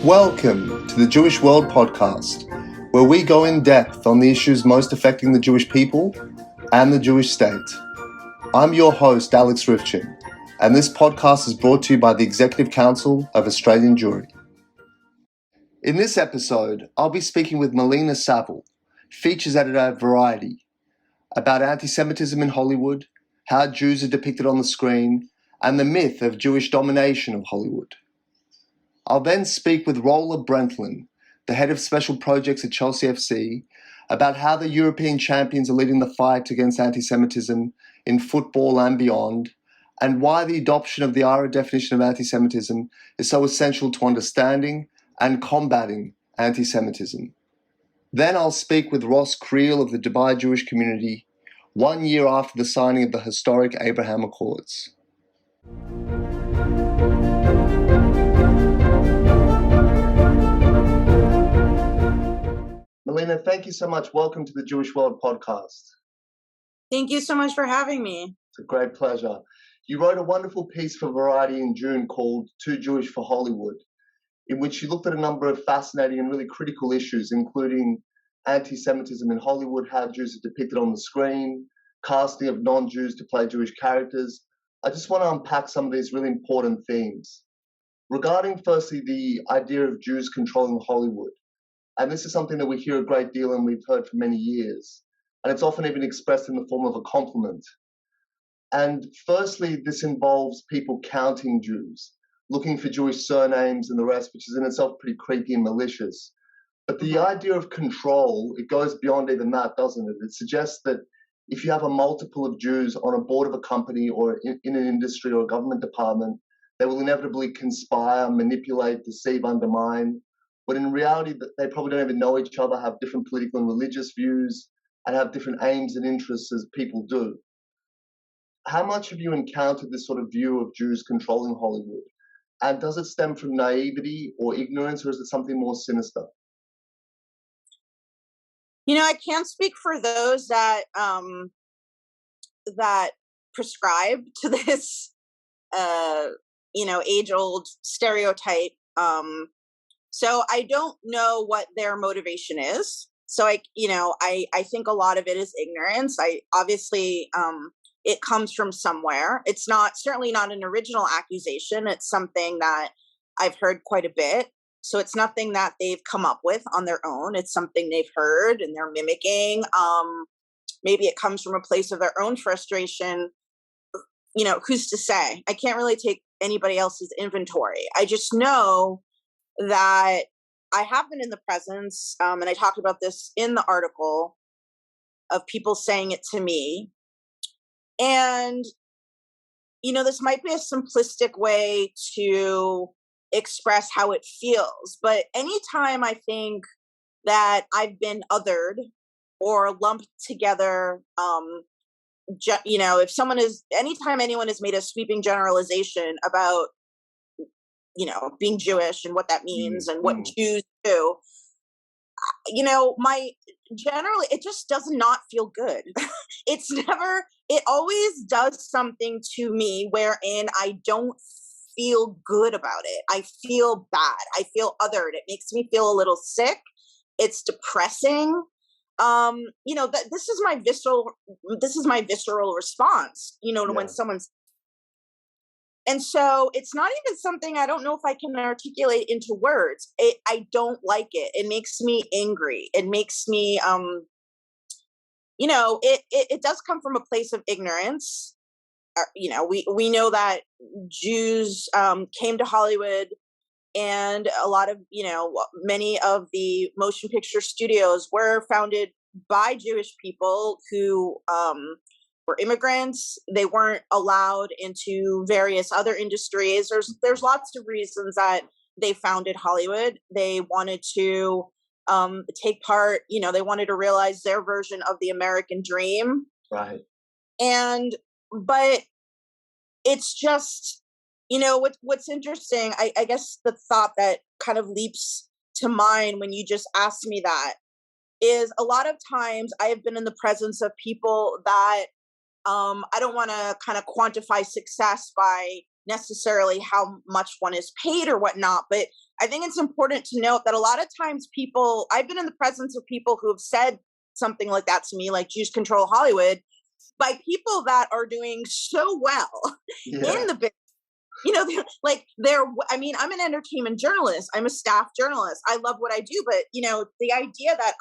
Welcome to the Jewish World podcast, where we go in depth on the issues most affecting the Jewish people and the Jewish state. I'm your host, Alex Ryvchin, and this podcast is brought to you by the Executive Council of Australian Jewry. In this episode, I'll be speaking with Malina Saval, features editor at Variety, about antisemitism in Hollywood, how Jews are depicted on the screen, and the myth of Jewish domination of Hollywood. I'll then speak with Rola, Brentlin, the head of special projects at Chelsea FC, about how the European champions are leading the fight against antisemitism in football and beyond, and why the adoption of the IRA definition of antisemitism is so essential to understanding and combating antisemitism. Then I'll speak with Ross Kriel of the Dubai Jewish community 1 year after the signing of the historic Abraham Accords. Malina, thank you so much. Welcome to the Jewish World podcast. Thank you so much for having me. It's a great pleasure. You wrote a wonderful piece for Variety in June called Too Jewish for Hollywood, in which you looked at a number of fascinating and really critical issues, including anti-Semitism in Hollywood, how Jews are depicted on the screen, casting of non-Jews to play Jewish characters. I just want to unpack some of these really important themes. Regarding, firstly, the idea of Jews controlling Hollywood, and this is something that we hear a great deal and we've heard for many years, and it's often even expressed in the form of a compliment. And firstly, this involves people counting Jews, looking for Jewish surnames and the rest, which is in itself pretty creepy and malicious. But the idea of control, it goes beyond even that, doesn't it? It suggests that if you have a multiple of Jews on a board of a company or in an industry or a government department, they will inevitably conspire, manipulate, deceive, undermine, when in reality they probably don't even know each other, have different political and religious views, and have different aims and interests as people do. How much have you encountered this sort of view of Jews controlling Hollywood? And does it stem from naivety or ignorance, or is it something more sinister? You know, I can't speak for those that that prescribe to this, age-old stereotype. So I don't know what their motivation is. So I think a lot of it is ignorance. It comes from somewhere. It's certainly not an original accusation. It's something that I've heard quite a bit. So it's nothing that they've come up with on their own. It's something they've heard and they're mimicking. Maybe it comes from a place of their own frustration. You know, who's to say? I can't really take anybody else's inventory. I just know that I have been in the presence, and I talked about this in the article, of people saying it to me. And, this might be a simplistic way to express how it feels, but anytime I think that I've been othered or lumped together, anytime anyone has made a sweeping generalization about being Jewish and what that means and what Jews do, generally, it just does not feel good. It always does something to me wherein I don't feel good about it. I feel bad. I feel othered. It makes me feel a little sick. It's depressing. This is my visceral response, to when someone's. And so it's not even something, I don't know if I can articulate into words. I don't like it. It makes me angry. It makes me, it does come from a place of ignorance. We know that Jews came to Hollywood, and a lot of, many of the motion picture studios were founded by Jewish people who were immigrants. They weren't allowed into various other industries. There's lots of reasons that they founded Hollywood. They wanted to take part, they wanted to realize their version of the American dream. Right. But it's just, what's interesting, I guess the thought that kind of leaps to mind when you just asked me that is, a lot of times I have been in the presence of people that I don't want to kind of quantify success by necessarily how much one is paid or whatnot, but I think it's important to note that a lot of times I've been in the presence of people who have said something like that to me, like Jews control Hollywood, by people that are doing so well Yeah. in the business. I mean, I'm an entertainment journalist. I'm a staff journalist. I love what I do, but the idea that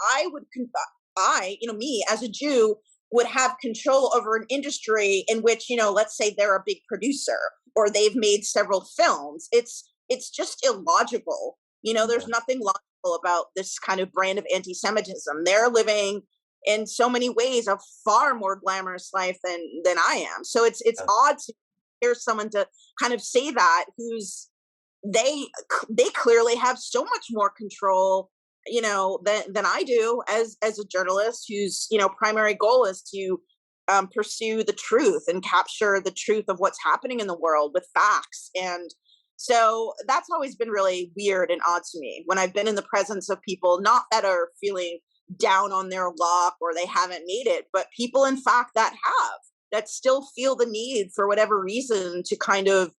me as a Jew would have control over an industry in which, let's say they're a big producer or they've made several films. It's just illogical. There's nothing logical about this kind of brand of anti-Semitism. They're living in so many ways a far more glamorous life than I am. So it's odd to hear someone to kind of say that they clearly have so much more control than I do as a journalist whose primary goal is to pursue the truth and capture the truth of what's happening in the world with facts. And so that's always been really weird and odd to me when I've been in the presence of people not that are feeling down on their luck or they haven't made it, but people in fact that still feel the need for whatever reason to kind of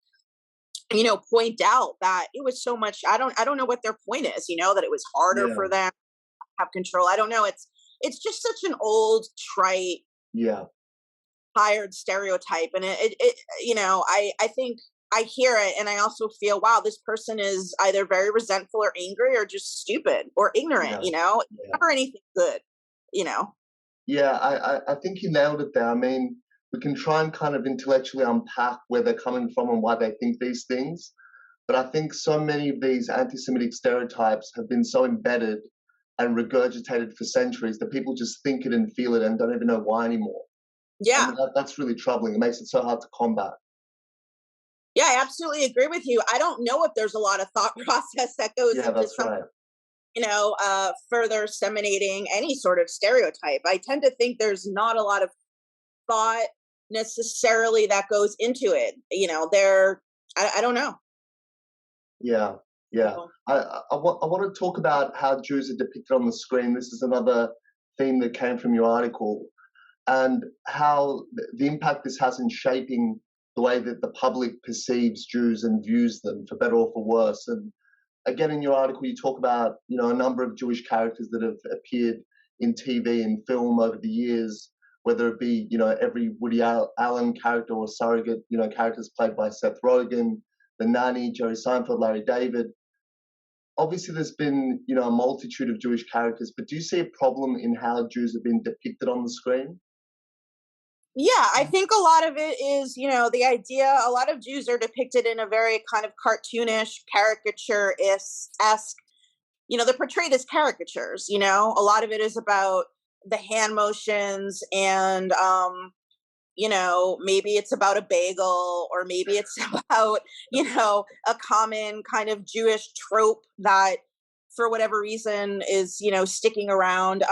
point out that it was so much. I don't know what their point is, that it was harder for them to have control. I don't know. It's just such an old, trite, tired stereotype. And I think I hear it and I also feel, wow, this person is either very resentful or angry or just stupid or ignorant, It's never anything good, Yeah, I think you nailed it there. I mean, we can try and kind of intellectually unpack where they're coming from and why they think these things. But I think so many of these anti-Semitic stereotypes have been so embedded and regurgitated for centuries that people just think it and feel it and don't even know why anymore. Yeah. I mean, that's really troubling. It makes it so hard to combat. Yeah, I absolutely agree with you. I don't know if there's a lot of thought process that goes into further disseminating any sort of stereotype. I tend to think there's not a lot of thought necessarily that goes into it. I don't know. Yeah. I want to talk about how Jews are depicted on the screen. This is another theme that came from your article, and how the impact this has in shaping the way that the public perceives Jews and views them, for better or for worse. And again, in your article, you talk about a number of Jewish characters that have appeared in TV and film over the years, whether it be every Woody Allen character or surrogate characters played by Seth Rogen, the nanny, Jerry Seinfeld, Larry David. Obviously, there's been a multitude of Jewish characters, but do you see a problem in how Jews have been depicted on the screen? Yeah, I think a lot of it is, the idea, a lot of Jews are depicted in a very kind of cartoonish, caricature-esque, they're portrayed as caricatures, a lot of it is about the hand motions and, maybe it's about a bagel or maybe it's about, a common kind of Jewish trope that for whatever reason is, sticking around.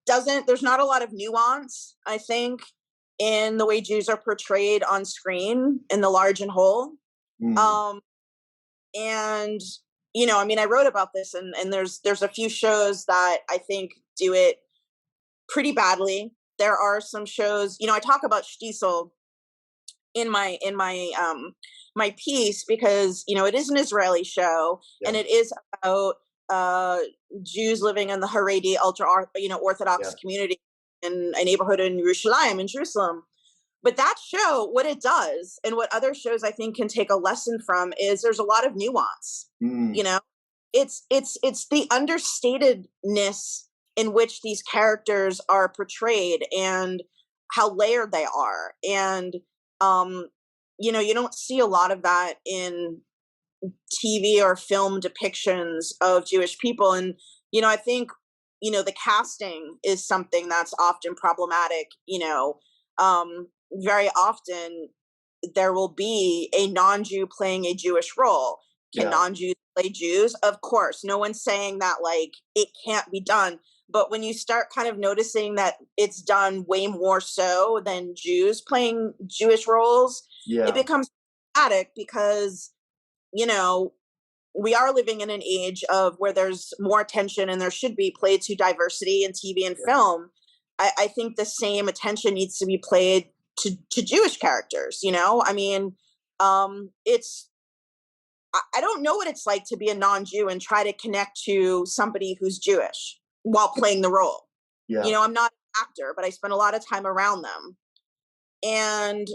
There's not a lot of nuance, I think, in the way Jews are portrayed on screen in the large and whole. And, I wrote about this and there's a few shows that I think do it pretty badly. There are some shows, I talk about Shtisel in my my piece because, it is an Israeli show and it is about Jews living in the Haredi Orthodox community in a neighborhood in Yerushalayim, in Jerusalem. But that show, what it does, and what other shows I think can take a lesson from, is there's a lot of nuance. It's the understatedness in which these characters are portrayed and how layered they are. And you don't see a lot of that in TV or film depictions of Jewish people. And, I think, the casting is something that's often problematic. Very often there will be a non-Jew playing a Jewish role. Can non-Jews play Jews? Of course. No one's saying that it can't be done. But when you start kind of noticing that it's done way more so than Jews playing Jewish roles, it becomes problematic because, we are living in an age of where there's more attention and there should be played to diversity in TV and film. I think the same attention needs to be played to Jewish characters, I mean, It's I don't know what it's like to be a non-Jew and try to connect to somebody who's Jewish while playing the role. Yeah. I'm not an actor, but I spend a lot of time around them. And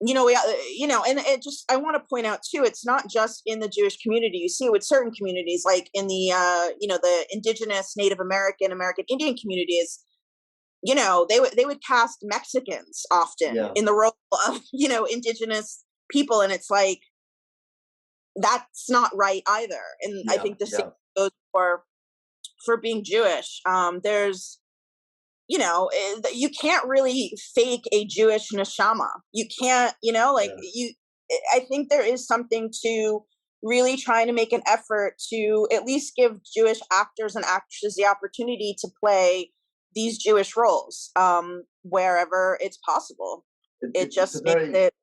and it just, I want to point out too, it's not just in the Jewish community. You see it with certain communities, like in the, the indigenous Native American Indian communities, they would cast Mexicans often in the role of, indigenous people. And it's like, that's not right either. And I think the same goes for being Jewish. There's, you can't really fake a Jewish neshama. You can't, I think there is something to really trying to make an effort to at least give Jewish actors and actresses the opportunity to play these Jewish roles, wherever it's possible. It just makes it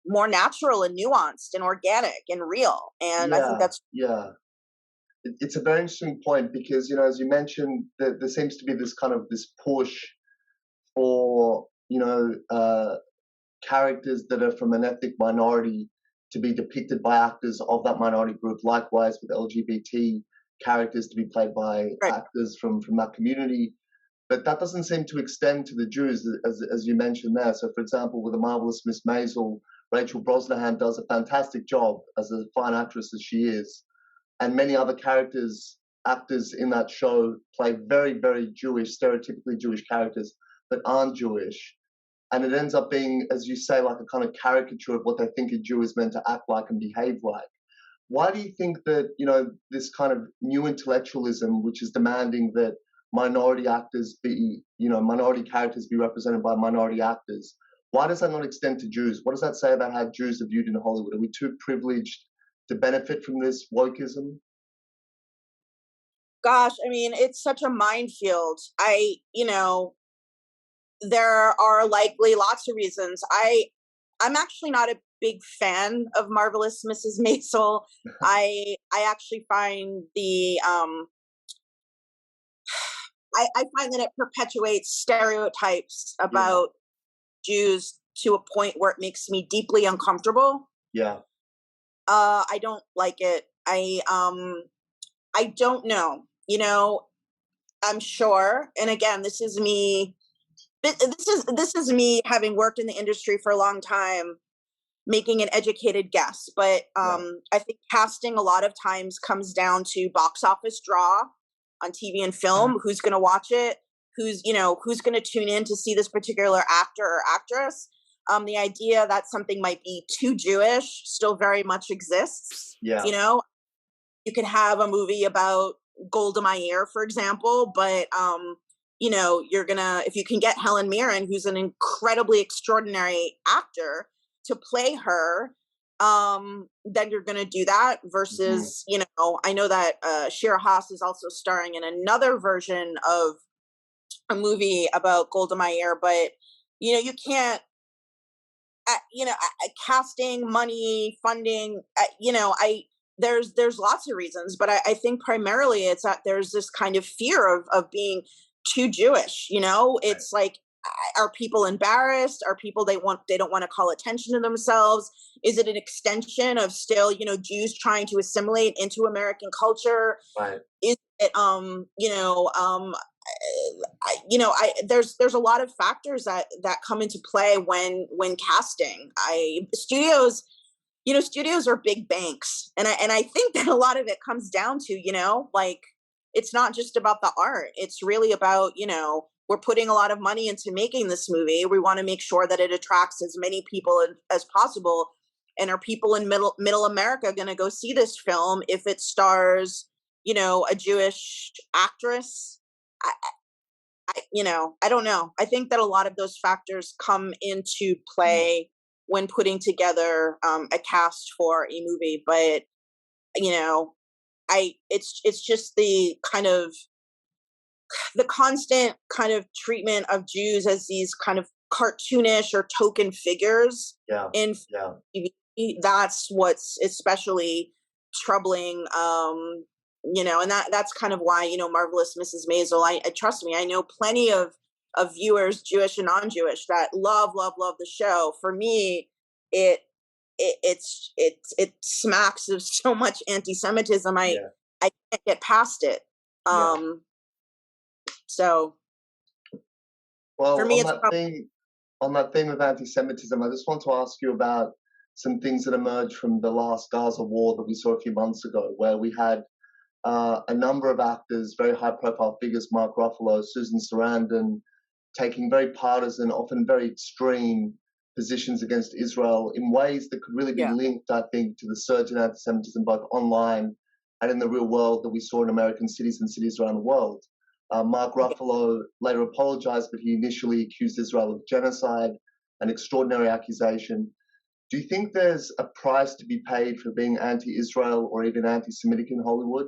more natural and nuanced and organic and real. And I think that's it's a very interesting point because, as you mentioned, there seems to be this push for, characters that are from an ethnic minority to be depicted by actors of that minority group. Likewise with LGBT characters to be played by actors from that community. But that doesn't seem to extend to the Jews, as you mentioned there. So, for example, with The Marvelous Miss Maisel, Rachel Brosnahan does a fantastic job as a fine actress as she is. And many other actors in that show play very, very Jewish, stereotypically Jewish characters that aren't Jewish. And it ends up being, as you say, like a kind of caricature of what they think a Jew is meant to act like and behave like. Why do you think that, this kind of new intellectualism, which is demanding that minority actors be, minority characters be represented by minority actors, why does that not extend to Jews? What does that say about how Jews are viewed in Hollywood? Are we too privileged to benefit from this wokeism? Gosh, I mean, it's such a minefield. There are likely lots of reasons. I'm actually not a big fan of Marvelous Mrs. Maisel. I actually find the I find that it perpetuates stereotypes about Jews to a point where it makes me deeply uncomfortable. Yeah. I don't like it. I don't know. I'm sure. And again, this is me having worked in the industry for a long time, making an educated guess. But I think casting a lot of times comes down to box office draw on TV and film. Who's going to watch it? Who's going to tune in to see this particular actor or actress? The idea that something might be too Jewish still very much exists. Yeah. You could have a movie about Golda Meir, for example, but if you can get Helen Mirren, who's an incredibly extraordinary actor, to play her, then you're gonna do that versus, I know that Shira Haas is also starring in another version of a movie about Golda Meir, but you can't, casting, money, funding, there's lots of reasons, but I think primarily it's that there's this kind of fear of being too Jewish. It's like, are people embarrassed? Are people they don't want to call attention to themselves? Is it an extension of still, Jews trying to assimilate into American culture? Right. Is it, there's a lot of factors that come into play when casting. Studios are big banks, and I think that a lot of it comes down to, like, it's not just about the art. It's really about, we're putting a lot of money into making this movie. We want to make sure that it attracts as many people as possible. And are people in middle America going to go see this film if it stars, a Jewish actress? I don't know. I think that a lot of those factors come into play when putting together a cast for a movie. But, it's just the constant kind of treatment of Jews as these kind of cartoonish or token figures in TV. That's what's especially troubling. And that's kind of why, Marvelous Mrs. Maisel, I trust me, I know plenty of viewers, Jewish and non-Jewish, that love the show. For me, it smacks of so much anti-Semitism. I can't get past it. So well, for me, it's on that theme of anti-Semitism, I just want to ask you about some things that emerged from the last Gaza war that we saw a few months ago, where we had a number of actors, very high-profile figures, Mark Ruffalo, Susan Sarandon, taking very partisan, often very extreme positions against Israel in ways that could really be linked, I think, to the surge in anti-Semitism, both online and in the real world that we saw in American cities and cities around the world. Mark Ruffalo later apologized, but he initially accused Israel of genocide, an extraordinary accusation. Do you think there's a price to be paid for being anti-Israel or even anti-Semitic in Hollywood?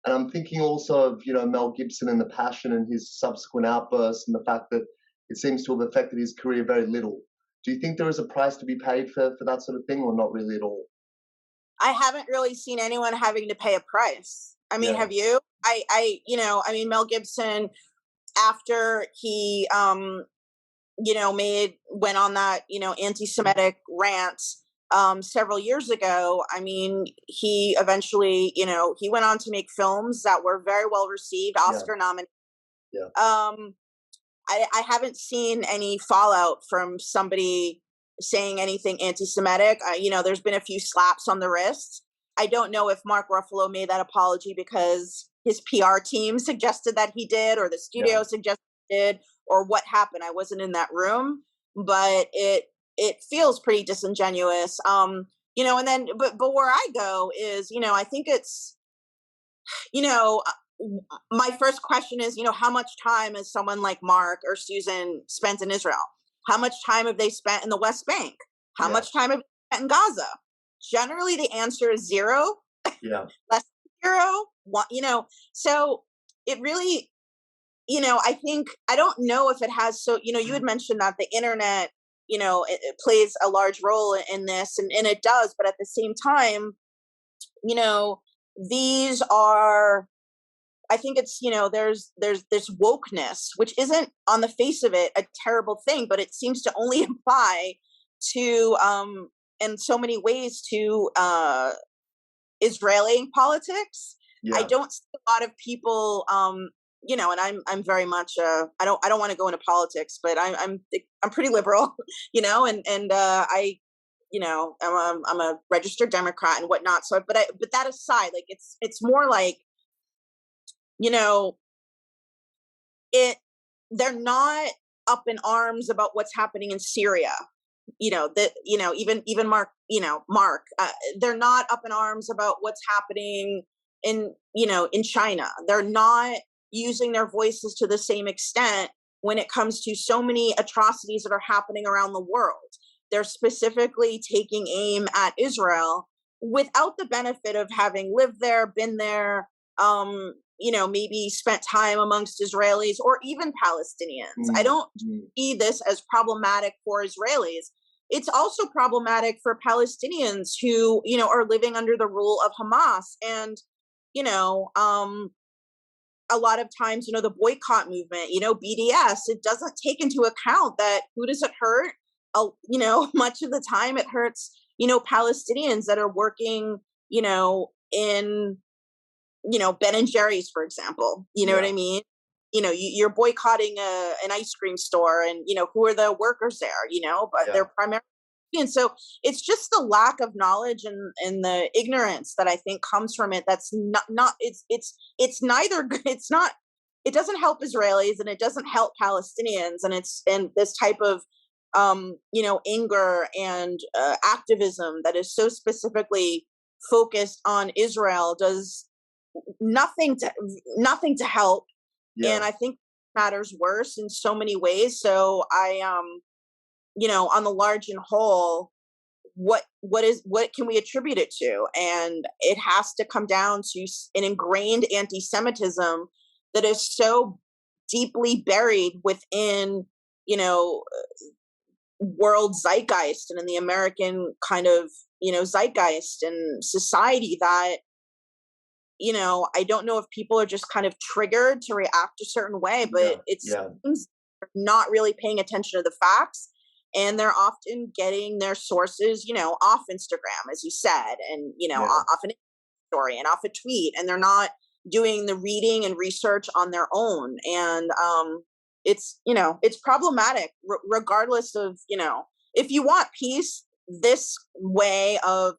And I'm thinking also of, Mel Gibson and the passion and his subsequent outbursts and the fact that it seems to have affected his career very little. Do you think there is a price to be paid for that sort of thing, or not really at all? I haven't really seen anyone having to pay a price. I mean, have you? I Mel Gibson, after he, went on that, anti-Semitic rant, several years ago, I mean, he eventually, he went on to make films that were very well received, Oscar nominated. I haven't seen any fallout from somebody saying anything anti-Semitic. There's been a few slaps on the wrist. I don't know if Mark Ruffalo made that apology because his PR team suggested that he did, or the studio suggested he did, or what happened. I wasn't in that room, but it feels pretty disingenuous. And then, but where I go is, I think it's, my first question is, how much time has someone like Mark or Susan spent in Israel? How much time have they spent in the West Bank? How much time have they spent in Gaza? Generally, the answer is 0. Less than 0. So it really, I think, I don't know if it has, so, you had mentioned that the internet, it plays a large role in this, and it does, but at the same time, these are, I think it's, there's this wokeness, which isn't on the face of it a terrible thing, but it seems to only apply to, in so many ways, to Israeli politics. I don't see a lot of people, and I'm very much, I don't want to go into politics, but I'm pretty liberal, and I, I'm a registered Democrat and whatnot. So, but that aside, like, it's more like, they're not up in arms about what's happening in Syria. Even Mark, they're not up in arms about what's happening in China. They're not using their voices to the same extent when it comes to so many atrocities that are happening around the world. They're specifically taking aim at Israel without the benefit of having lived there, been there, maybe spent time amongst Israelis or even Palestinians. I don't see this as problematic for Israelis. It's also problematic for Palestinians who, are living under the rule of Hamas. And, a lot of times, the boycott movement, BDS, it doesn't take into account that who does it hurt? Much of the time it hurts, Palestinians that are working, in, Ben and Jerry's, for example, what I mean? You're boycotting an ice cream store, and, who are the workers there, but they're primarily. And so it's just the lack of knowledge and the ignorance that I think comes from it. That's it's neither good. It's not, it doesn't help Israelis and it doesn't help Palestinians. And this type of, anger and activism that is so specifically focused on Israel does nothing to help. And I think matters worse in so many ways. So I, on the large and whole, what can we attribute it to? And it has to come down to an ingrained anti-Semitism that is so deeply buried within, world zeitgeist and in the American kind of, zeitgeist and society that, I don't know if people are just kind of triggered to react a certain way, but it seems they're not really paying attention to the facts. and they're often getting their sources, off Instagram, as you said, and, off an story and off a tweet, and they're not doing the reading and research on their own. And it's problematic, regardless of, if you want peace, this way of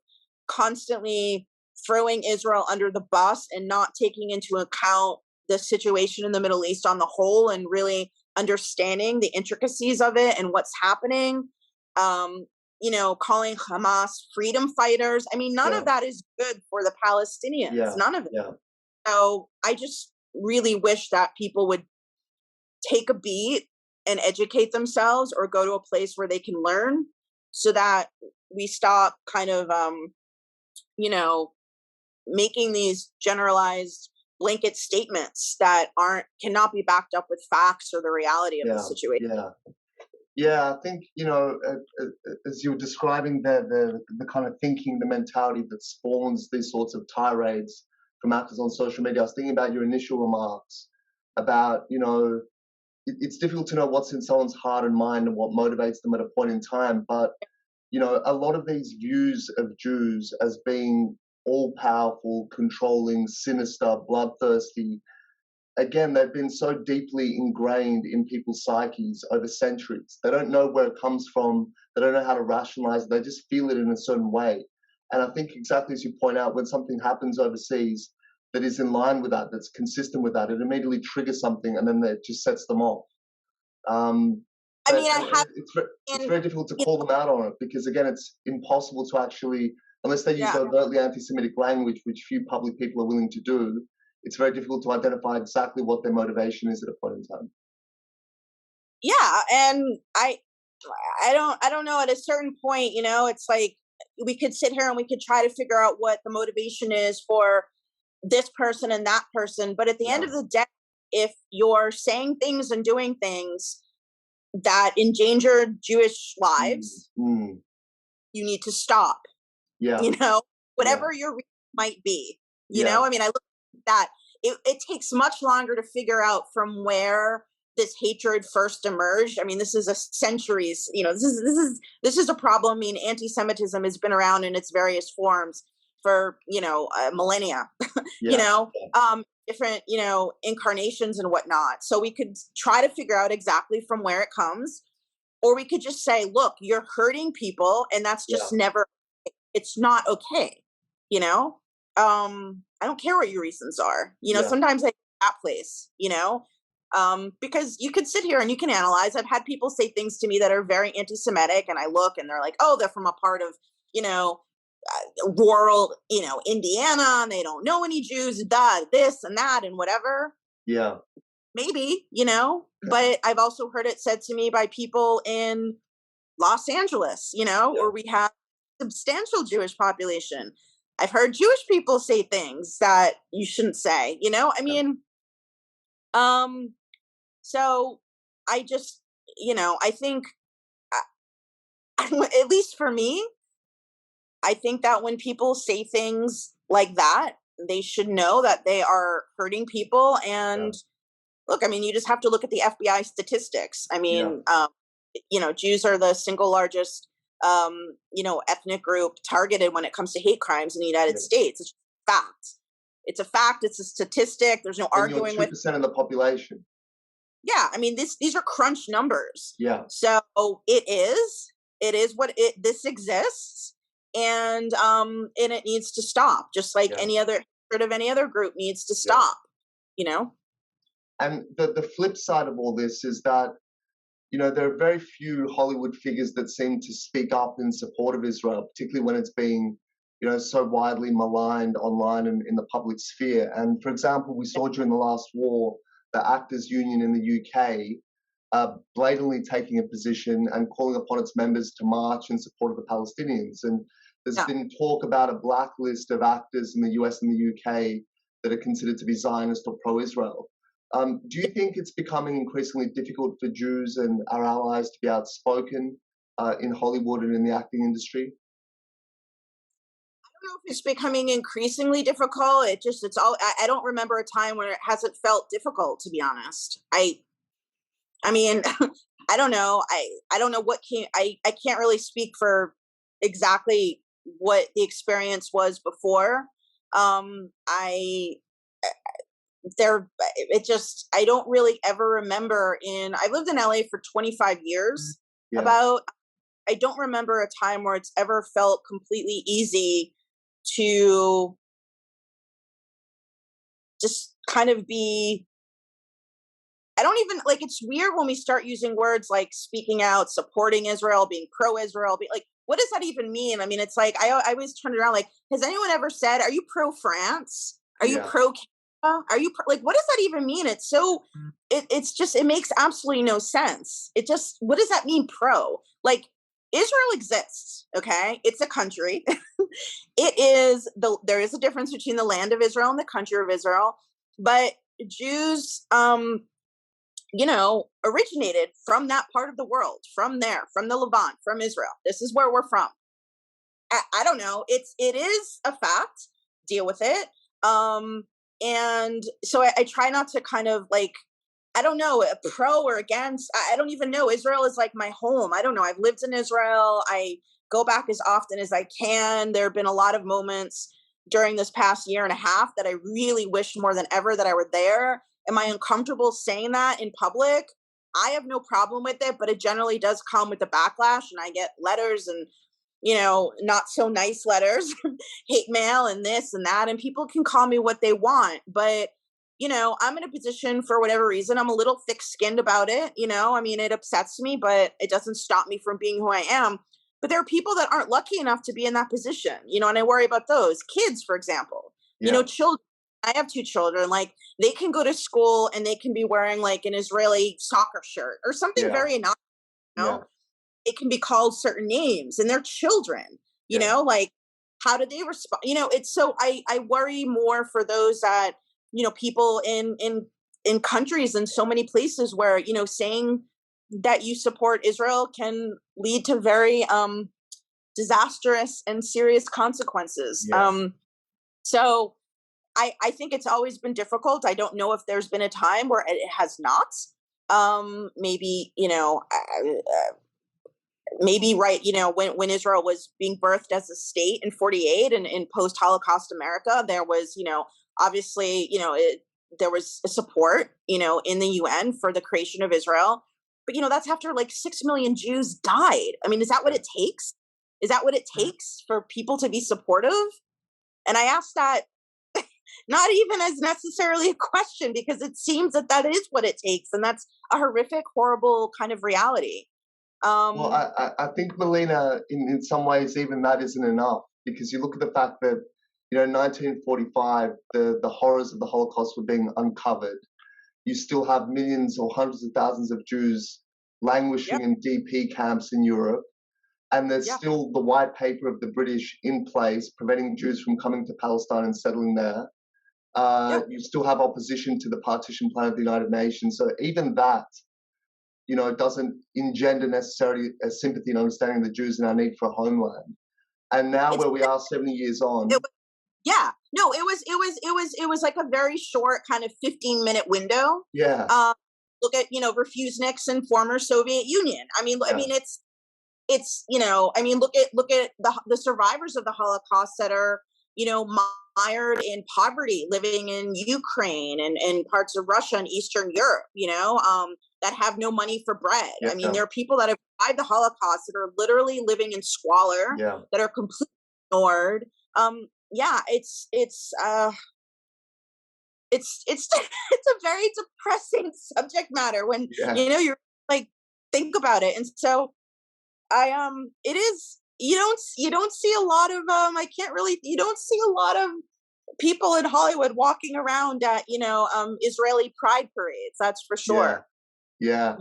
constantly throwing Israel under the bus and not taking into account the situation in the Middle East on the whole and really understanding the intricacies of it and what's happening, calling Hamas freedom fighters. I mean, none of that is good for the Palestinians. None of it. Yeah. So I just really wish that people would take a beat and educate themselves, or go to a place where they can learn, so that we stop kind of, making these generalized blanket statements that cannot be backed up with facts or the reality of the situation. Yeah, I think, as you were describing the kind of thinking, the mentality that spawns these sorts of tirades from actors on social media, I was thinking about your initial remarks about, it's difficult to know what's in someone's heart and mind and what motivates them at a point in time. But, a lot of these views of Jews as being all-powerful, controlling, sinister, bloodthirsty, again, they've been so deeply ingrained in people's psyches over centuries. They don't know where it comes from. They don't know how to rationalize it. They just feel it in a certain way. And I think exactly as you point out, when something happens overseas that is in line with that, that's consistent with that, it immediately triggers something, and then it just sets them off. It's very difficult to call them out on it, because, again, it's impossible to actually, unless they use overtly anti-Semitic language, which few public people are willing to do, it's very difficult to identify exactly what their motivation is at a point in time. Yeah, and I don't know. At a certain point, it's like we could sit here and we could try to figure out what the motivation is for this person and that person, but at the end of the day, if you're saying things and doing things that endanger Jewish lives, you need to stop. Yeah. Whatever your reason might be. I mean, I look at that. It takes much longer to figure out from where this hatred first emerged. I mean, this is a centuries. This is a problem. I mean, anti-Semitism has been around in its various forms for millennia. Different incarnations and whatnot. So we could try to figure out exactly from where it comes, or we could just say, look, you're hurting people, and that's just never. It's not okay. I don't care what your reasons are. Sometimes I that place. Because you could sit here and you can analyze. I've had people say things to me that are very anti-Semitic, and I look and they're like, oh, they're from a part of, rural, Indiana, and they don't know any Jews, this and that and whatever. Yeah. Maybe, but I've also heard it said to me by people in Los Angeles, where we have substantial Jewish population. I've heard Jewish people say things that you shouldn't say, I mean, so I just, I think, at least for me, I think that when people say things like that, they should know that they are hurting people. And look, I mean, you just have to look at the FBI statistics. I mean, Jews are the single largest, ethnic group targeted when it comes to hate crimes in the United States. It's a fact. It's a fact. It's a statistic. There's no arguing with 2% of the population. Yeah, I mean, these are crunch numbers. Yeah. So it is what this exists, and it needs to stop, just like any other sort of any other group needs to stop. And the flip side of all this is that, there are very few Hollywood figures that seem to speak up in support of Israel, particularly when it's being, so widely maligned online and in the public sphere. And for example, we saw during the last war, the Actors Union in the UK blatantly taking a position and calling upon its members to march in support of the Palestinians. And there's been talk about a blacklist of actors in the US and the UK that are considered to be Zionist or pro-Israel. Do you think it's becoming increasingly difficult for Jews and our allies to be outspoken in Hollywood and in the acting industry? I don't know if it's becoming increasingly difficult. I don't remember a time where it hasn't felt difficult, to be honest. I mean, I don't know. I don't know what came. I can't really speak for exactly what the experience was before. I there it just I don't really ever remember I lived in LA for 25 years. Yeah. About I don't remember a time where it's ever felt completely easy to just kind of be. I don't even like it's weird when we start using words like speaking out, supporting Israel, being pro-Israel, like what does that even mean? I mean, it's like I always turn it around like, has anyone ever said, are you pro-France? Are you Yeah. pro-Canada? Are you like what does that even mean? It's so it's just it makes absolutely no sense. It just what does that mean pro? Like Israel exists, okay? It's a country. There is a difference between the land of Israel and the country of Israel, but Jews originated from that part of the world, from there, from the Levant, from Israel. This is where we're from. I don't know. It is a fact. Deal with it. And so I try not to kind of like, I don't know, pro or against. I don't even know. Israel is like my home. I don't know. I've lived in Israel. I go back as often as I can. There have been a lot of moments during this past year and a half that I really wish more than ever that I were there. Am I uncomfortable saying that in public? I have no problem with it, but it generally does come with the backlash, and I get letters and not so nice letters, hate mail and this and that, and people can call me what they want, but I'm in a position for whatever reason. I'm a little thick-skinned about it. I mean, it upsets me, but it doesn't stop me from being who I am. But there are people that aren't lucky enough to be in that position, and I worry about those kids, for example, children. I have 2 children, like they can go to school and they can be wearing like an Israeli soccer shirt or something very innocuous, Yeah. it can be called certain names and they're children, like how do they respond? It's so I worry more for those that, people in countries in so many places where, saying that you support Israel can lead to very disastrous and serious consequences. Yeah. So I think it's always been difficult. I don't know if there's been a time where it has not. Maybe, maybe right, when Israel was being birthed as a state in 48 and in post-Holocaust America, there was, obviously, there was support, in the UN for the creation of Israel. But, that's after like 6 million Jews died. I mean, is that what it takes? Is that what it takes for people to be supportive? And I asked that not even as necessarily a question, because it seems that is what it takes. And that's a horrific, horrible kind of reality. Well, I think, Malina, in some ways, even that isn't enough, because you look at the fact that, in 1945, the horrors of the Holocaust were being uncovered. You still have millions or hundreds of thousands of Jews languishing in DP camps in Europe. And there's still the white paper of the British in place, preventing Jews from coming to Palestine and settling there. You still have opposition to the partition plan of the United Nations. So even that, doesn't engender necessarily a sympathy and understanding of the Jews and our need for a homeland. And now where we are 70 years on. No, it was like a very short kind of 15-minute window. Yeah. Look at, refuse Nixon, former Soviet Union. I mean, it's, I mean, look at the survivors of the Holocaust that are, mired in poverty, living in Ukraine and parts of Russia and Eastern Europe, that have no money for bread. I mean, there are people that have survived the Holocaust that are literally living in squalor, that are completely ignored. It's it's a very depressing subject matter when you're like think about it. And so it is, you don't see a lot of you don't see a lot of people in Hollywood walking around at Israeli pride parades, that's for sure. I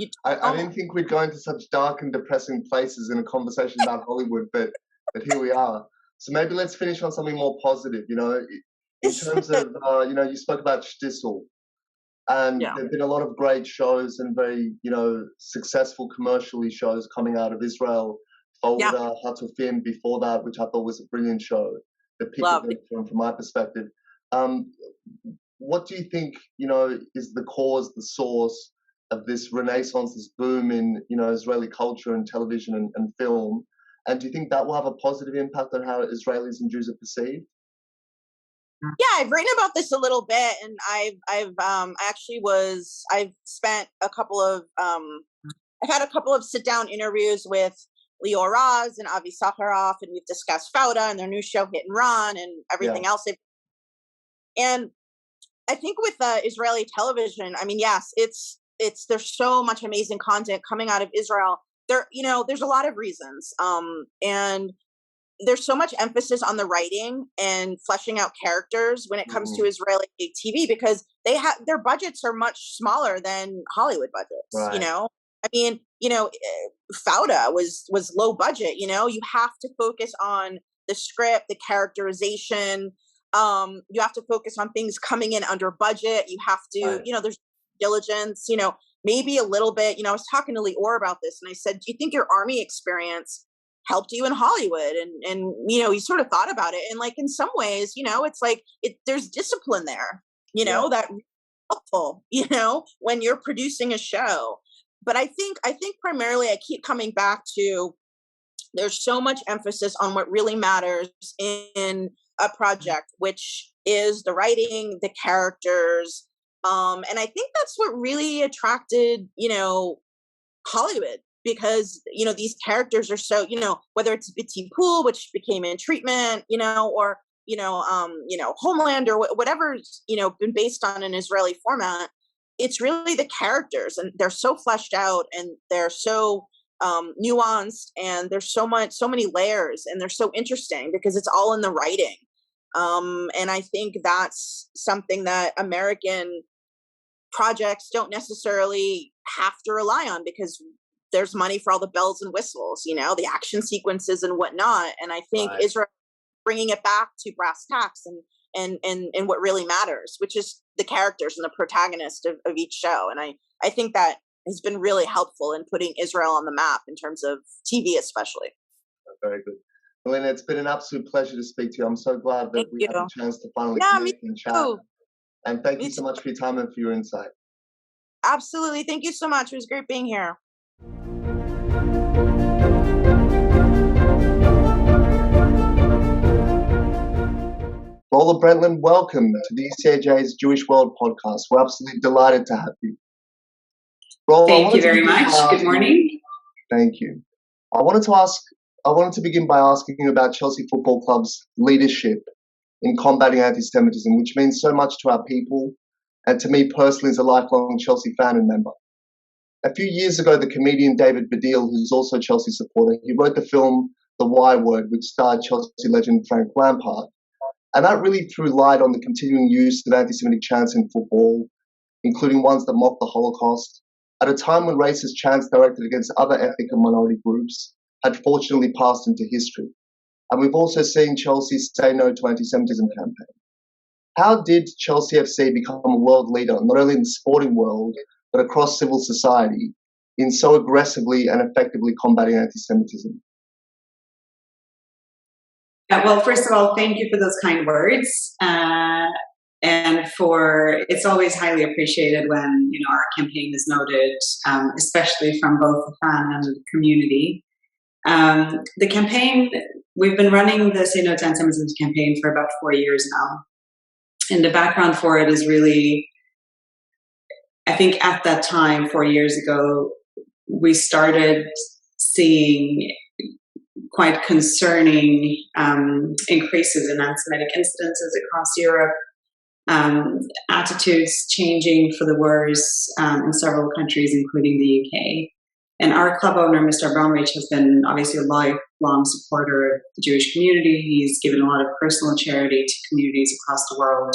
didn't think we'd go into such dark and depressing places in a conversation about Hollywood, but here we are. So maybe let's finish on something more positive. In terms of you spoke about Shtisel, and there've been a lot of great shows and very successful commercially shows coming out of Israel. Folder, Hatufim before that, which I thought was a brilliant show. Depicted from my perspective. What do you think is the cause, the source this renaissance, this boom in, you know, Israeli culture and television and film. And do you think that will have a positive impact on how Israelis and Jews are perceived? Yeah, I've written about this a little bit, and I've spent a couple of I've had a couple of sit down interviews with Leo Raz and Avi Sakharov, and we've discussed Fauda and their new show Hit and Run and everything else. And I think with Israeli television, I mean, yes, it's there's so much amazing content coming out of Israel. There, you know, there's a lot of reasons, and there's so much emphasis on the writing and fleshing out characters when it comes to Israeli TV, because they have their budgets are much smaller than Hollywood budgets. Right. You know, I mean, you know, Fauda was low budget. You know, you have to focus on the script, the characterization. You have to focus on things coming in under budget. You have to, you know, there's diligence. You know, maybe a little bit. You know, I was talking to Lior about this, and I said, "Do you think your army experience helped you in Hollywood?" And you know, he sort of thought about it, and like in some ways, you know, it's like there's discipline there, you know, that helpful, you know, when you're producing a show. But I think primarily I keep coming back to there's so much emphasis on what really matters in a project, which is the writing, the characters, and I think that's what really attracted, you know, Hollywood. Because, you know, these characters are so, you know, whether it's Biti Pool, which became In Treatment, you know, or, you know, Homeland or whatever's, you know, been based on an Israeli format, it's really the characters, and they're so fleshed out, and they're so nuanced, and there's so many layers, and they're so interesting because it's all in the writing. And I think that's something that American projects don't necessarily have to rely on, because there's money for all the bells and whistles, you know, the action sequences and whatnot. And I think Israel bringing it back to brass tacks and what really matters, which is the characters and the protagonist of each show. And I think that has been really helpful in putting Israel on the map in terms of TV, especially. Very good. Malina, it's been an absolute pleasure to speak to you. I'm so glad that we had the chance to finally connect and chat. And thank you so much for your time and for your insight. Absolutely. Thank you so much. It was great being here. Rola, Brentlin, welcome to the ECAJ's Jewish World podcast. We're absolutely delighted to have you. Rola, thank you very much. Good morning. Thank you. I wanted to begin by asking you about Chelsea Football Club's leadership in combating anti-Semitism, which means so much to our people and to me personally as a lifelong Chelsea fan and member. A few years ago, the comedian David Baddiel, who's also a Chelsea supporter, he wrote the film The Y Word, which starred Chelsea legend Frank Lampard. And that really threw light on the continuing use of anti-Semitic chants in football, including ones that mock the Holocaust, at a time when racist chants directed against other ethnic and minority groups had fortunately passed into history. And we've also seen Chelsea's Say No to Anti-Semitism campaign. How did Chelsea FC become a world leader, not only in the sporting world, but across civil society, in so aggressively and effectively combating anti-Semitism? Well, first of all, thank you for those kind words. And it's always highly appreciated when, you know, our campaign is noted, especially from both the fan and the community. The campaign, we've been running the Say No to Antisemitism campaign for about 4 years now. And the background for it is really, I think at that time, 4 years ago, we started seeing quite concerning increases in anti-Semitic incidences across Europe, attitudes changing for the worse in several countries, including the UK. And our club owner, Mr. Abramovich, has been obviously a lifelong supporter of the Jewish community. He's given a lot of personal charity to communities across the world.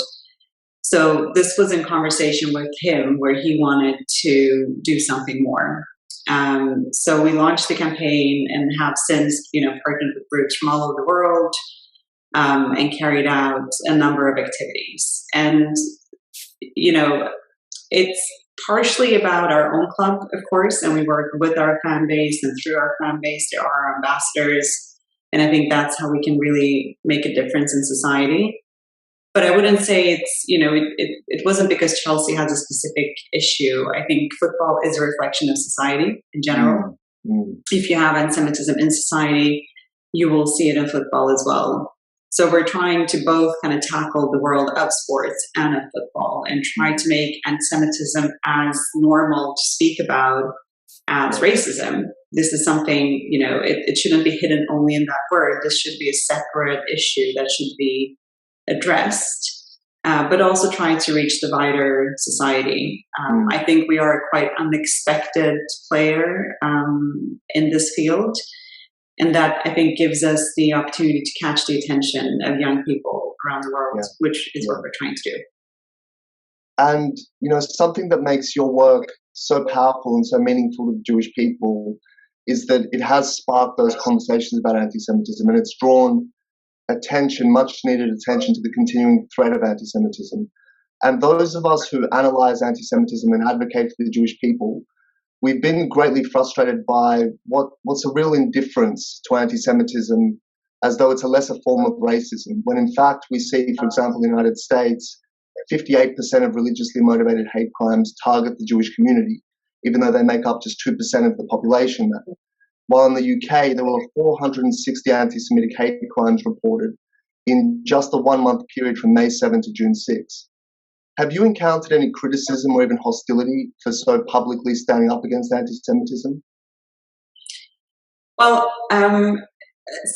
So this was in conversation with him where he wanted to do something more. So we launched the campaign and have since, you know, partnered with groups from all over the world and carried out a number of activities. And, you know, it's partially about our own club, of course, and we work with our fan base, and through our fan base, there are our ambassadors. And I think that's how we can really make a difference in society. But I wouldn't say it's, it wasn't because Chelsea has a specific issue. I think football is a reflection of society in general. If you have anti-Semitism in society, you will see it in football as well. So we're trying to both kind of tackle the world of sports and of football and try to make anti-Semitism as normal to speak about as racism. This is something, it shouldn't be hidden only in that word. This should be a separate issue that should be addressed, but also trying to reach the wider society. I think we are a quite unexpected player in this field, and that I think gives us the opportunity to catch the attention of young people around the world, which is what we're trying to do. And, something that makes your work so powerful and so meaningful to the Jewish people is that it has sparked those conversations about anti-Semitism, and it's drawn much needed attention to the continuing threat of anti-Semitism. And those of us who analyze anti-Semitism and advocate for the Jewish people, we've been greatly frustrated by what's a real indifference to anti-Semitism, as though it's a lesser form of racism, when in fact we see, for example, in the United States, 58% of religiously motivated hate crimes target the Jewish community, even though they make up just 2% of the population. While in the UK, there were 460 anti-Semitic hate crimes reported in just the 1 month period from May 7 to June 6. Have you encountered any criticism or even hostility for so publicly standing up against anti-Semitism? Well,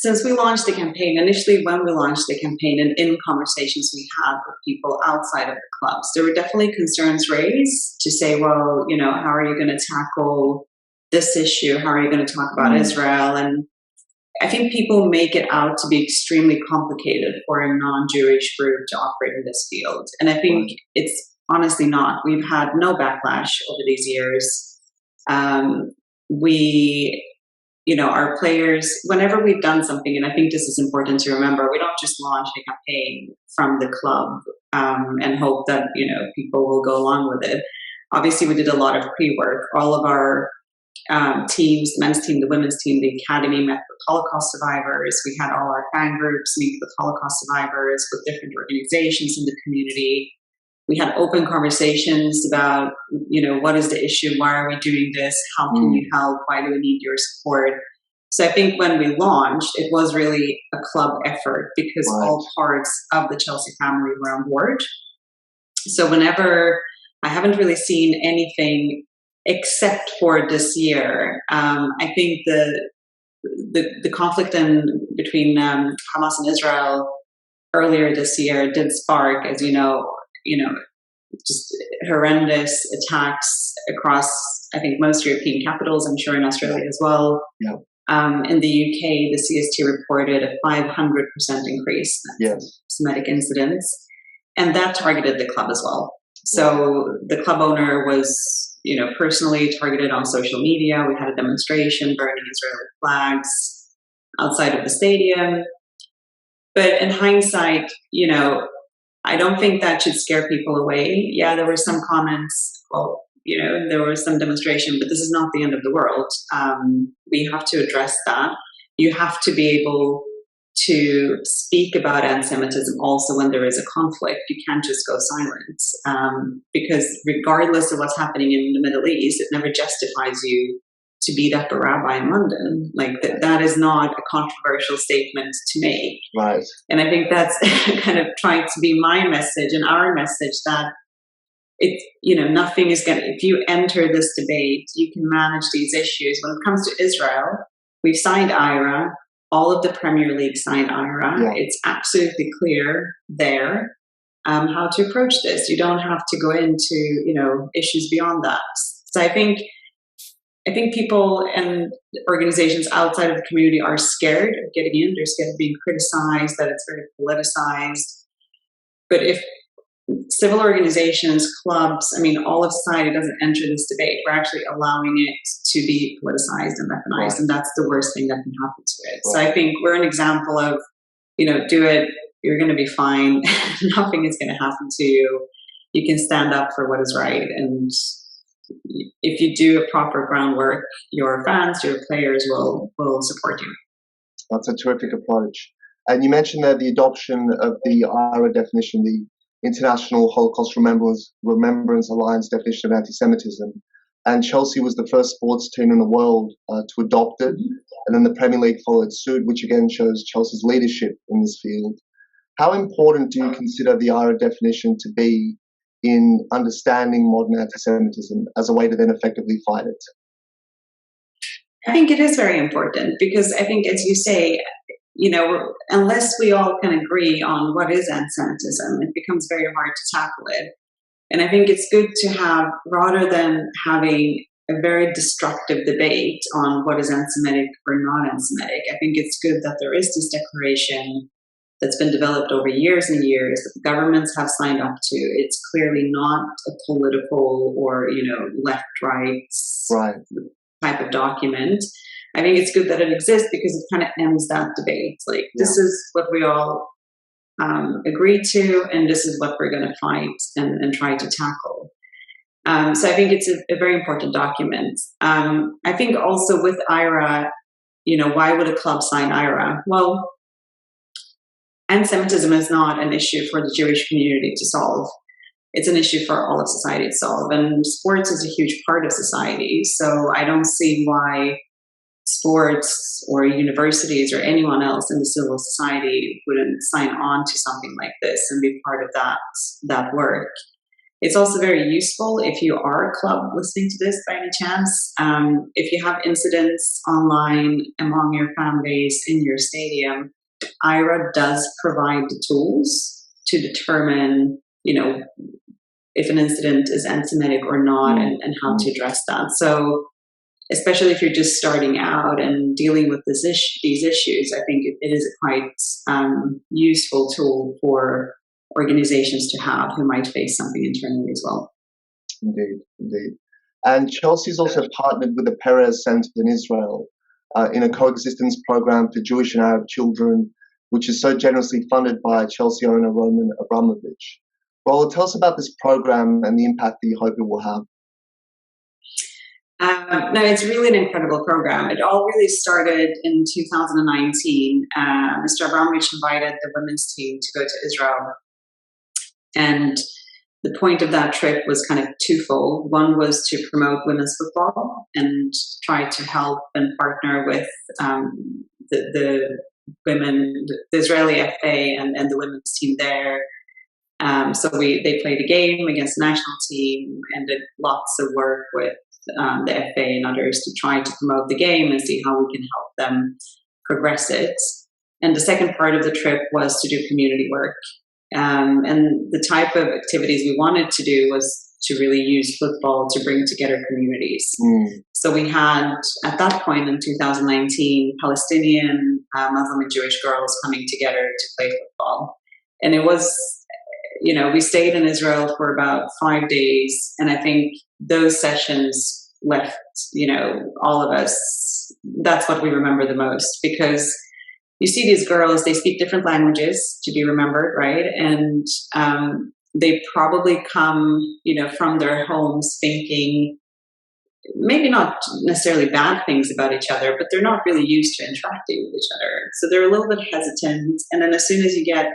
since we launched the campaign, initially when we launched the campaign and in conversations we had with people outside of the clubs, there were definitely concerns raised to say, well, how are you going to tackle this issue? How are you going to talk about Israel? And I think people make it out to be extremely complicated for a non-Jewish group to operate in this field. And I think it's honestly not. We've had no backlash over these years. Our players, whenever we've done something, and I think this is important to remember, we don't just launch a campaign from the club and hope that, people will go along with it. Obviously, we did a lot of pre-work. All of our teams, the men's team, the women's team, the academy met with Holocaust survivors. We had all our fan groups meet with Holocaust survivors, with different organizations in the community. We had open conversations about, what is the issue? Why are we doing this? How can we help? Why do we need your support? So I think when we launched, it was really a club effort because all parts of the Chelsea family were on board. So I haven't really seen anything except for this year. I think the conflict between Hamas and Israel earlier this year did spark, as just horrendous attacks across, I think, most European capitals. I'm sure in Australia as well. Yeah. In the UK, the CST reported a 500% increase in Semitic incidents, and that targeted the club as well. So the club owner was, personally targeted on social media. We had a demonstration burning Israeli flags outside of the stadium. But in hindsight, I don't think that should scare people away. Yeah, there were some comments, there was some demonstration, but this is not the end of the world. We have to address that. You have to be able to speak about anti-Semitism also when there is a conflict. You can't just go silent, because regardless of what's happening in the Middle East, it never justifies you to beat up a rabbi in London. Like that is not a controversial statement to make. Right. And I think that's kind of trying to be my message and our message, that nothing is going to, if you enter this debate, you can manage these issues. When it comes to Israel, we've signed IRA. All of the Premier League signed IRA. Yeah. It's absolutely clear there how to approach this. You don't have to go into, issues beyond that. So I think people and organizations outside of the community are scared of getting in. They're scared of being criticized, that it's very politicized. But if civil organizations, clubs, all of society doesn't enter this debate, we're actually allowing it to be politicized and weaponized, and that's the worst thing that can happen to it. So I think we're an example of, do it, you're going to be fine, nothing is going to happen to you. You can stand up for what is right, and if you do a proper groundwork, your fans, your players will support you. That's a terrific approach. And you mentioned there the adoption of the IRA definition, the International Holocaust Remembrance Alliance definition of anti-Semitism. And Chelsea was the first sports team in the world to adopt it. And then the Premier League followed suit, which again shows Chelsea's leadership in this field. How important do you consider the IRA definition to be in understanding modern anti-Semitism as a way to then effectively fight it? I think it is very important because I think, as you say, unless we all can agree on what is anti-Semitism, it becomes very hard to tackle it. And I think it's good to have, rather than having a very destructive debate on what is anti-Semitic or not anti-Semitic, I think it's good that there is this declaration that's been developed over years and years that the governments have signed up to. It's clearly not a political or, left-right type of document. I think it's good that it exists because it kind of ends that debate. Like, this is what we all agree to, and this is what we're going to fight and try to tackle. So I think it's a very important document. I think also with IRA, why would a club sign IRA? Well, anti-Semitism is not an issue for the Jewish community to solve. It's an issue for all of society to solve. And sports is a huge part of society. So I don't see why sports or universities or anyone else in the civil society wouldn't sign on to something like this and be part of that work. It's also very useful if you are a club listening to this by any chance. If you have incidents online among your fan base in your stadium, IRA does provide the tools to determine, if an incident is anti-Semitic or not, and how to address that. So, especially if you're just starting out and dealing with these issues, I think it is a quite useful tool for organizations to have who might face something internally as well. Indeed. And Chelsea's also partnered with the Peres Center in Israel in a coexistence program for Jewish and Arab children, which is so generously funded by Chelsea owner Roman Abramovich. Rola, tell us about this program and the impact that you hope it will have. No, it's really an incredible program. It all really started in 2019. Mr. Abramovich invited the women's team to go to Israel. And the point of that trip was kind of twofold. One was to promote women's football and try to help and partner with the women, the Israeli FA and the women's team there. So they played a game against the national team and did lots of work with the FA and others to try to promote the game and see how we can help them progress it. And the second part of the trip was to do community work. And the type of activities we wanted to do was to really use football to bring together communities. So we had, at that point in 2019, Palestinian, Muslim and Jewish girls coming together to play football. And it was, we stayed in Israel for about 5 days. And I think those sessions left, all of us, that's what we remember the most, because you see these girls, they speak different languages, to be remembered, right? And they probably come, from their homes thinking maybe not necessarily bad things about each other, but they're not really used to interacting with each other. So they're a little bit hesitant. And then as soon as you get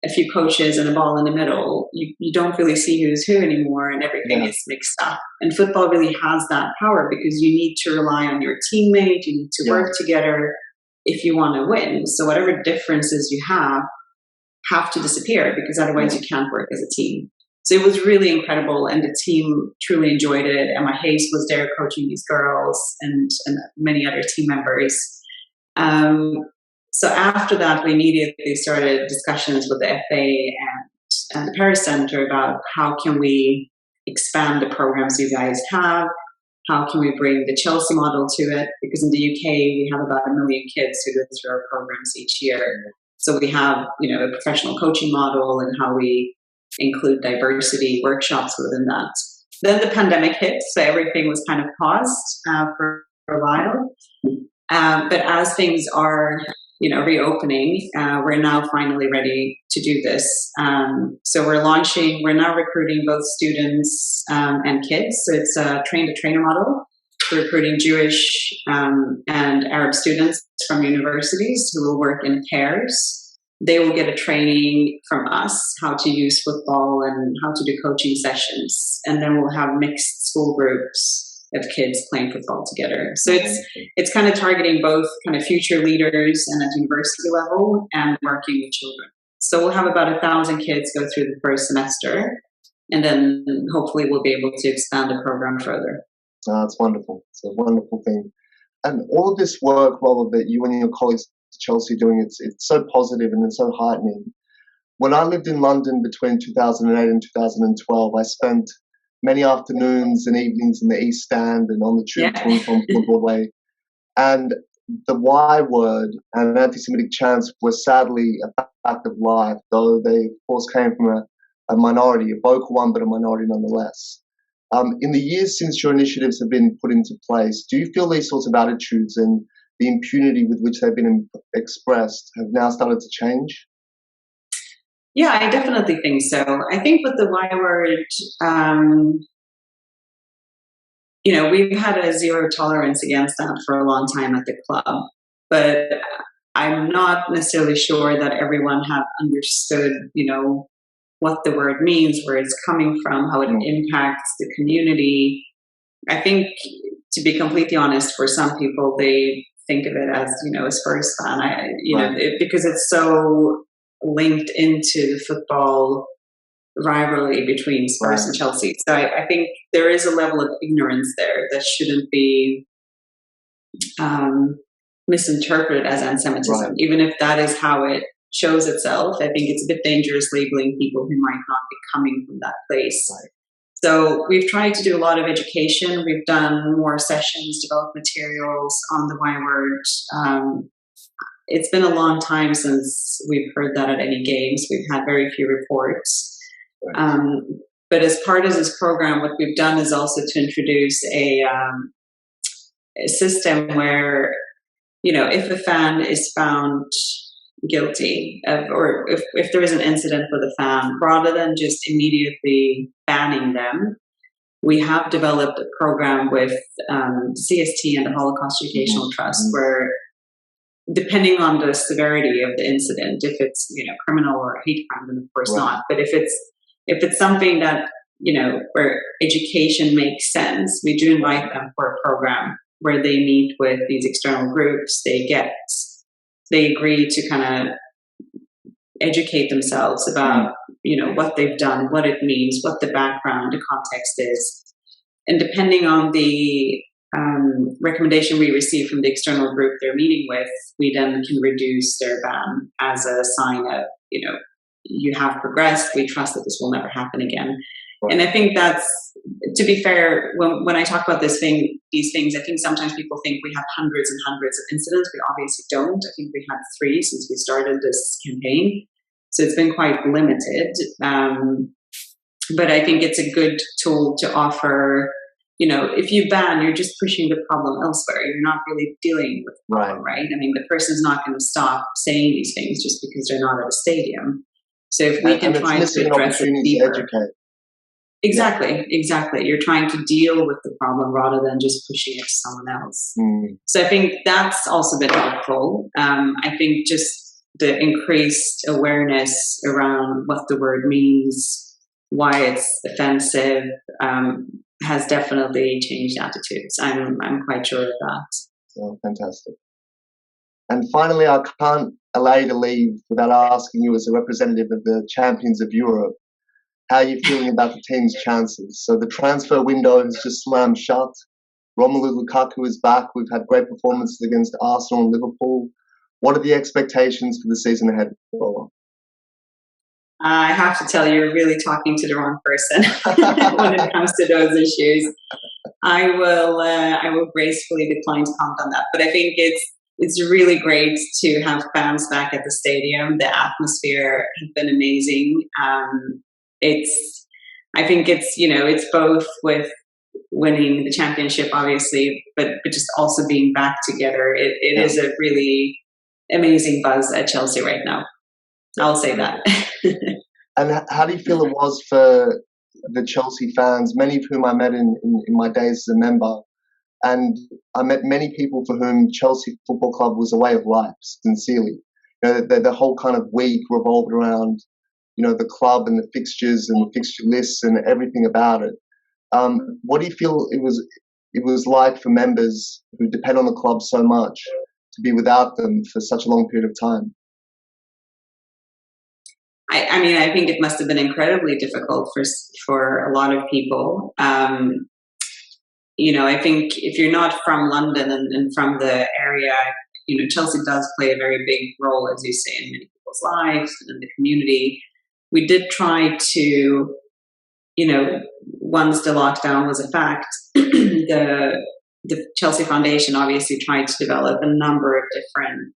a few coaches and a ball in the middle, you don't really see who's who anymore, and everything is mixed up. And football really has that power because you need to rely on your teammate, you need to work together if you want to win. So whatever differences you have to disappear, because otherwise you can't work as a team. So it was really incredible, and the team truly enjoyed it. Emma Hayes was there coaching these girls, and many other team members. So after that, we immediately started discussions with the FA and the Peres Center about how can we expand the programs you guys have. How can we bring the Chelsea model to it? Because in the UK, we have about 1 million kids who go through our programs each year. So we have, a professional coaching model and how we include diversity workshops within that. Then the pandemic hit, so everything was kind of paused for a while. But as things are, reopening, we're now finally ready to do this. So we're now recruiting both students and kids. So it's a train-to-trainer model. recruiting Jewish and Arab students from universities who will work in pairs. They will get a training from us how to use football and how to do coaching sessions. And then we'll have mixed school groups of kids playing football together. So it's kind of targeting both kind of future leaders and at university level and working with children. So we'll have about 1,000 kids go through the first semester, and then hopefully we'll be able to expand the program further. Oh, that's wonderful. It's a wonderful thing. And all of this work, Rola, that you and your colleagues at Chelsea are doing, it's so positive and it's so heartening. When I lived in London between 2008 and 2012, I spent many afternoons and evenings in the East Stand and on the tube from Broadway. And the Y word and anti-Semitic chants were sadly a fact of life, though they, of course, came from a minority, a vocal one, but a minority nonetheless. In the years since your initiatives have been put into place, do you feel these sorts of attitudes and the impunity with which they've been expressed have now started to change? Yeah, I definitely think so. I think with the Y word, we've had a zero tolerance against that for a long time at the club, but I'm not necessarily sure that everyone have understood, what the word means, where it's coming from, how it impacts the community. I think, to be completely honest, for some people, they think of it as, a Spurs fan, because it's so linked into the football rivalry between Spurs and Chelsea. So I think there is a level of ignorance there that shouldn't be misinterpreted as antisemitism, even if that is how it shows itself. I think it's a bit dangerous labeling people who might not be coming from that place. So we've tried to do a lot of education. We've done more sessions, developed materials on the Y word. It's been a long time since we've heard that at any games. We've had very few reports. But as part of this program, what we've done is also to introduce a system where, if a fan is found guilty or if there is an incident with a fan, rather than just immediately banning them, we have developed a program with CST and the Holocaust Educational Trust where, depending on the severity of the incident, if it's criminal or hate crime, then of course not. But if it's something that where education makes sense, we do invite them for a program where they meet with these external groups. They agree to kind of educate themselves about what they've done, what it means, what the background, the context is, and depending on the recommendation we receive from the external group they're meeting with, we then can reduce their ban as a sign of you have progressed. We trust that this will never happen again. And I think that's, to be fair, when I talk about these things, I think sometimes people think we have hundreds and hundreds of incidents. We obviously don't. I think we had 3 since we started this campaign. So it's been quite limited. But I think it's a good tool to offer. If you ban, you're just pushing the problem elsewhere. You're not really dealing with the problem, right? I mean, the person's not going to stop saying these things just because they're not at a stadium. So if we can try to address it deeper. Exactly. You're trying to deal with the problem rather than just pushing it to someone else. So I think that's also been helpful. I think just the increased awareness around what the word means, why it's offensive, has definitely changed attitudes. I'm quite sure of that. Oh, fantastic. And finally, I can't allow you to leave without asking you, as a representative of the champions of Europe, how are you feeling about the team's chances? So the transfer window has just slammed shut. Romelu Lukaku is back. We've had great performances against Arsenal and Liverpool. What are the expectations for the season ahead, Rola? I have to tell you, you're really talking to the wrong person when it comes to those issues. I will gracefully decline to comment on that. But I think it's really great to have fans back at the stadium. The atmosphere has been amazing. I think it's both with winning the championship, obviously, but just also being back together. It is a really amazing buzz at Chelsea right now. I'll say that. And how do you feel it was for the Chelsea fans, many of whom I met in my days as a member, And I met many people for whom Chelsea Football Club was a way of life, sincerely. The whole kind of week revolved around, the club and the fixtures and the fixture lists and everything about it. What do you feel it was like for members who depend on the club so much to be without them for such a long period of time? I mean, I think it must have been incredibly difficult for a lot of people. I think if you're not from London and from the area, Chelsea does play a very big role, as you say, in many people's lives and in the community. We did try to, once the lockdown was a fact, the Chelsea Foundation obviously tried to develop a number of different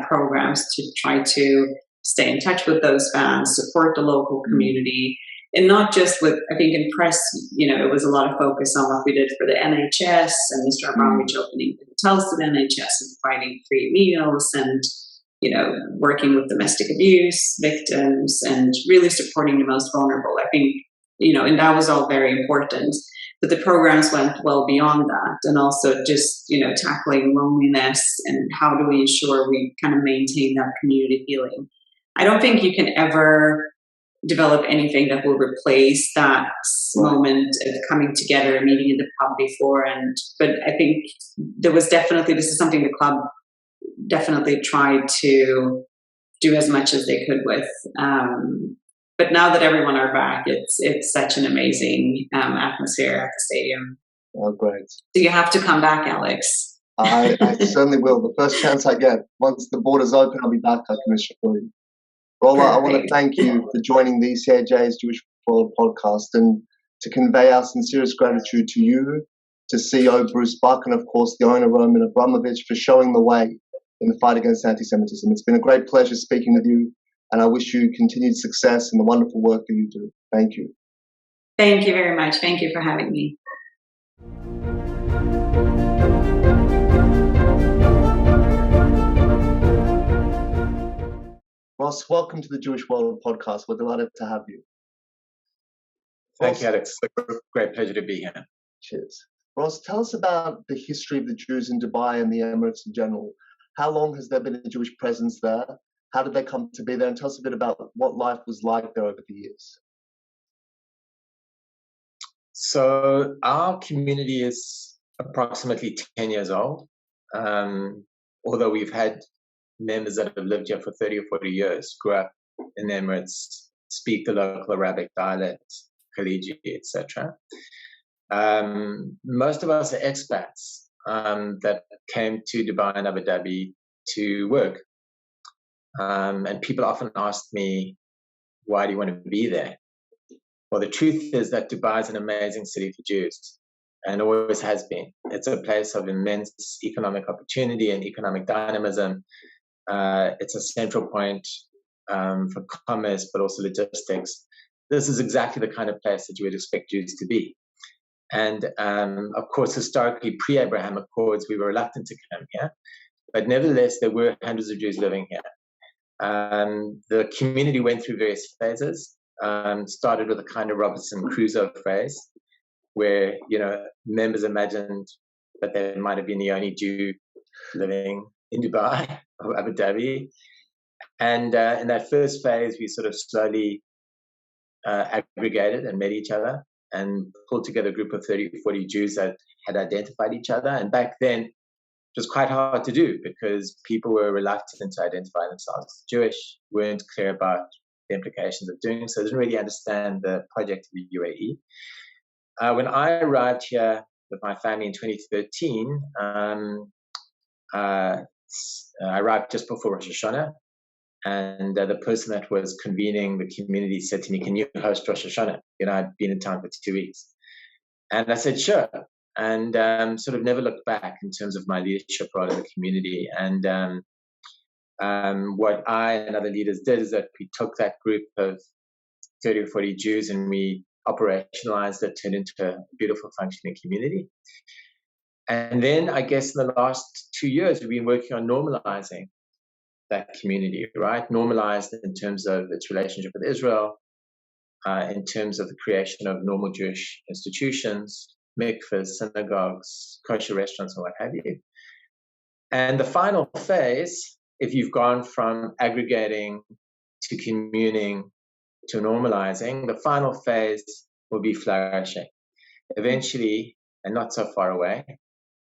programs to try to stay in touch with those fans, support the local community, and not just with, I think in press, it was a lot of focus on what we did for the NHS and Mr. Abramovich opening hotels to the NHS and providing free meals and, working with domestic abuse victims and really supporting the most vulnerable. I think, and that was all very important. But the programs went well beyond that, and also just, tackling loneliness and how do we ensure we kind of maintain that community feeling. I don't think you can ever develop anything that will replace that moment of coming together and meeting in the pub before. But I think this is something the club definitely tried to do as much as they could with. But now that everyone are back, it's such an amazing atmosphere at the stadium. Oh, great. So you have to come back, Alex. I certainly will. The first chance I get. Once the borders open, I'll be back, I can assure you. Rola, I want to thank you for joining the CAJ's Jewish World podcast and to convey our sincerest gratitude to you, to CEO Bruce Buck, and of course the owner Roman Abramovich for showing the way in the fight against anti-Semitism. It's been a great pleasure speaking with you, and I wish you continued success in the wonderful work that you do. Thank you. Thank you very much. Thank you for having me. Ross, welcome to the Jewish World podcast. We're delighted to have you. Thank you, Alex. It's a great pleasure to be here. Cheers. Ross, tell us about the history of the Jews in Dubai and the Emirates in general. How long has there been a Jewish presence there? How did they come to be there? And tell us a bit about what life was like there over the years. So our community is approximately 10 years old. Although we've had members that have lived here for 30 or 40 years, grew up in the Emirates, speak the local Arabic dialect, Khaliji, etc. Most of us are expats that came to Dubai and Abu Dhabi to work. And people often ask me, why do you want to be there? Well, the truth is that Dubai is an amazing city for Jews and always has been. It's a place of immense economic opportunity and economic dynamism. It's a central point for commerce, but also logistics. This is exactly the kind of place that you would expect Jews to be. And of course, historically, pre-Abraham Accords, we were reluctant to come here. But nevertheless, there were hundreds of Jews living here. The community went through various phases. Started with a kind of Robinson Crusoe phase, where members imagined that they might have been the only Jew living in Dubai or Abu Dhabi, and in that first phase, we sort of slowly aggregated and met each other and pulled together a group of 30 or 40 Jews that had identified each other. And back then, it was quite hard to do because people were reluctant to identify themselves as Jewish, weren't clear about the implications of doing so, didn't really understand the project of the UAE. When I arrived here with my family in 2013, I arrived just before Rosh Hashanah, and the person that was convening the community said to me, "Can you host Rosh Hashanah?" I'd been in town for 2 weeks. And I said, sure. And sort of never looked back in terms of my leadership role in the community. And what I and other leaders did is that we took that group of 30 or 40 Jews and we operationalized it, turned into a beautiful functioning community. And then I guess in the last 2 years, we've been working on normalizing that community, right? Normalized in terms of its relationship with Israel, in terms of the creation of normal Jewish institutions, mikvahs, synagogues, kosher restaurants, and what have you. And the final phase, if you've gone from aggregating to communing to normalizing, the final phase will be flourishing. Eventually, and not so far away,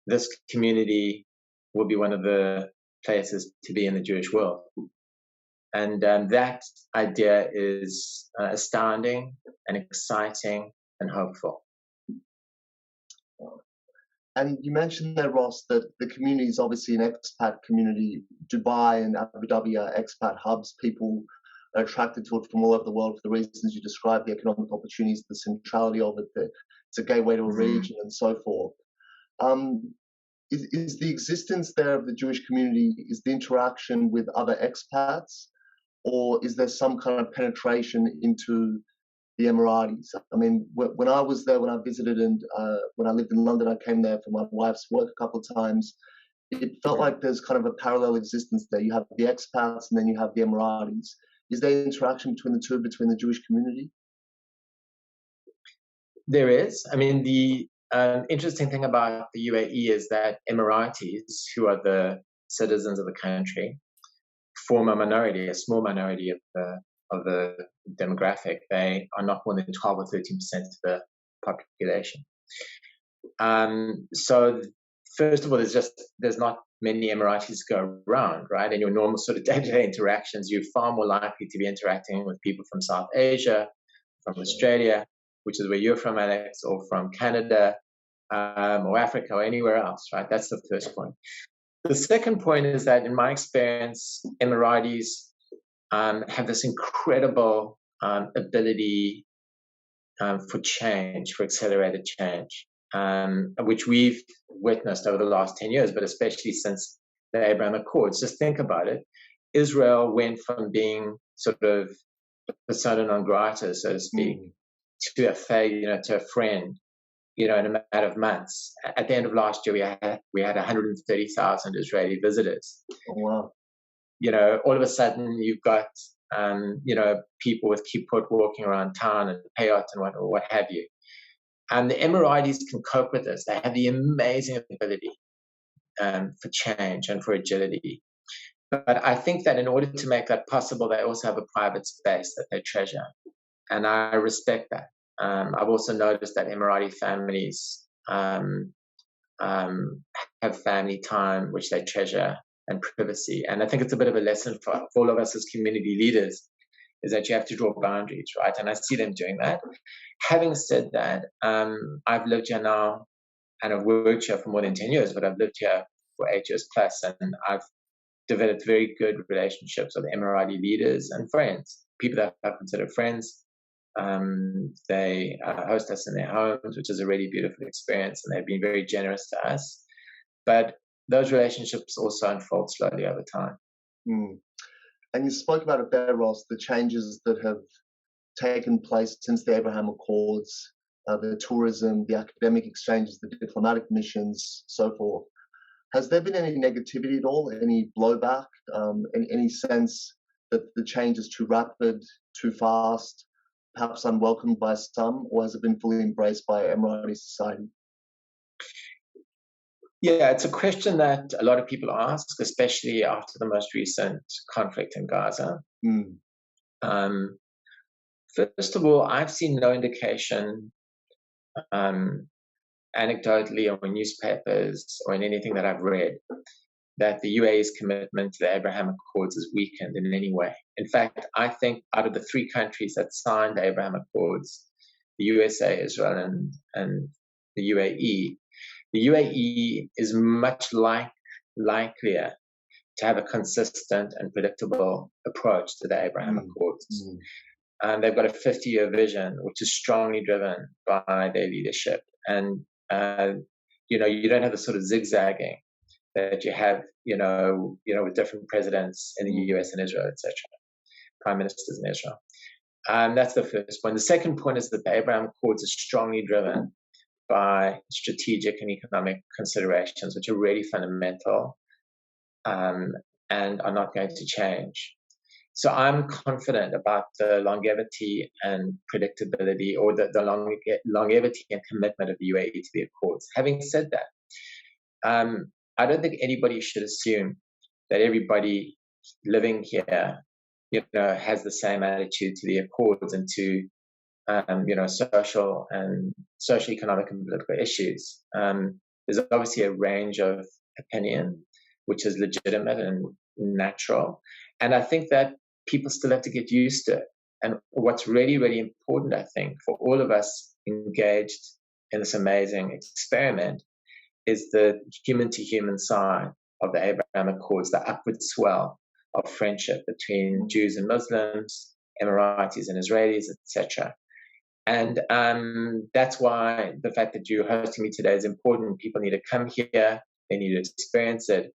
this community will be one of the places to be in the Jewish world. And that idea is astounding and exciting and hopeful. And you mentioned there, Ross, that the community is obviously an expat community. Dubai and Abu Dhabi are expat hubs. People are attracted to it from all over the world for the reasons you described, the economic opportunities, the centrality of it, it's a gateway to a region and so forth. Is the existence there of the Jewish community, is the interaction with other expats, or is there some kind of penetration into the Emiratis? I mean, when I was there, when I visited, and when I lived in London, I came there for my wife's work a couple of times. It felt like there's kind of a parallel existence there. You have the expats and then you have the Emiratis. Is there interaction between the two, between the Jewish community? There is. I mean, the interesting thing about the UAE is that Emiratis, who are the citizens of the country, form a minority, a small minority of the demographic. They are not more than 12 or 13% of the population. So first of all, there's not many Emiratis go around, right? In your normal sort of day-to-day interactions, you're far more likely to be interacting with people from South Asia, from Australia, which is where you're from, Alex, or from Canada, or Africa, or anywhere else, right? That's the first point. The second point is that, in my experience, Emiratis have this incredible ability for change, for accelerated change, which we've witnessed over the last 10 years, but especially since the Abraham Accords. Just think about it. Israel went from being sort of persona non grata, so to speak, to a friend, in a matter of months. At the end of last year, we had 130,000 Israeli visitors. Oh, wow. All of a sudden you've got, people with kippot walking around town and payot and what have you. And the Emiratis can cope with this. They have the amazing ability for change and for agility. But I think that in order to make that possible, they also have a private space that they treasure. And I respect that. I've also noticed that Emirati families have family time, which they treasure, and privacy. And I think it's a bit of a lesson for all of us as community leaders, is that you have to draw boundaries, right? And I see them doing that. Having said that, I've lived here now, and I've worked here for more than 10 years, but I've lived here for 8 years plus, and I've developed very good relationships with Emirati leaders and friends, people that I consider friends. They host us in their homes, which is a really beautiful experience, and they've been very generous to us. But those relationships also unfold slowly over time. And you spoke about it there, Ross, the changes that have taken place since the Abraham Accords, the tourism, the academic exchanges, the diplomatic missions, so forth. Has there been any negativity at all, any blowback, any sense that the change is too rapid, too fast, perhaps unwelcomed by some, or has it been fully embraced by Emirati society? Yeah, it's a question that a lot of people ask, especially after the most recent conflict in Gaza. First of all, I've seen no indication, anecdotally or in newspapers or in anything that I've read, that the UAE's commitment to the Abraham Accords is weakened in any way. In fact, I think out of the 3 countries that signed the Abraham Accords, the USA, Israel, and the UAE is much likelier to have a consistent and predictable approach to the Abraham Accords. They've got a 50-year vision, which is strongly driven by their leadership. And, you don't have the sort of zigzagging that you have, with different presidents in the US and Israel, etc., prime ministers in Israel. That's the first point. The second point is that the Abraham Accords are strongly driven by strategic and economic considerations, which are really fundamental and are not going to change. So I'm confident about the longevity and predictability, or the longevity and commitment of the UAE to the Accords. Having said that, I don't think anybody should assume that everybody living here, has the same attitude to the Accords and to, social, economic, and political issues. There's obviously a range of opinion, which is legitimate and natural. And I think that people still have to get used to it. And what's really, really important, I think, for all of us engaged in this amazing experiment is the human-to-human side of the Abraham Accords, the upward swell of friendship between Jews and Muslims, Emiratis and Israelis, etc. And that's why the fact that you're hosting me today is important. People need to come here. They need to experience it.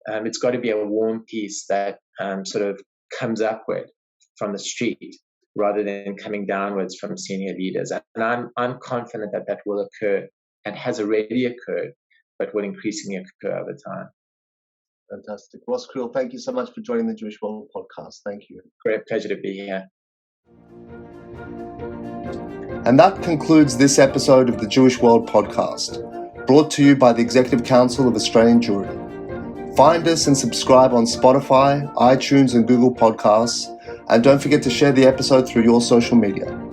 It's got to be a warm peace that sort of comes upward from the street rather than coming downwards from senior leaders. And I'm confident that that will occur and has already occurred, but will increasingly occur over time. Fantastic. Ross Kriel, thank you so much for joining the Jewish World podcast. Thank you. Great pleasure to be here. And that concludes this episode of the Jewish World podcast, brought to you by the Executive Council of Australian Jewry. Find us and subscribe on Spotify, iTunes, and Google Podcasts. And don't forget to share the episode through your social media.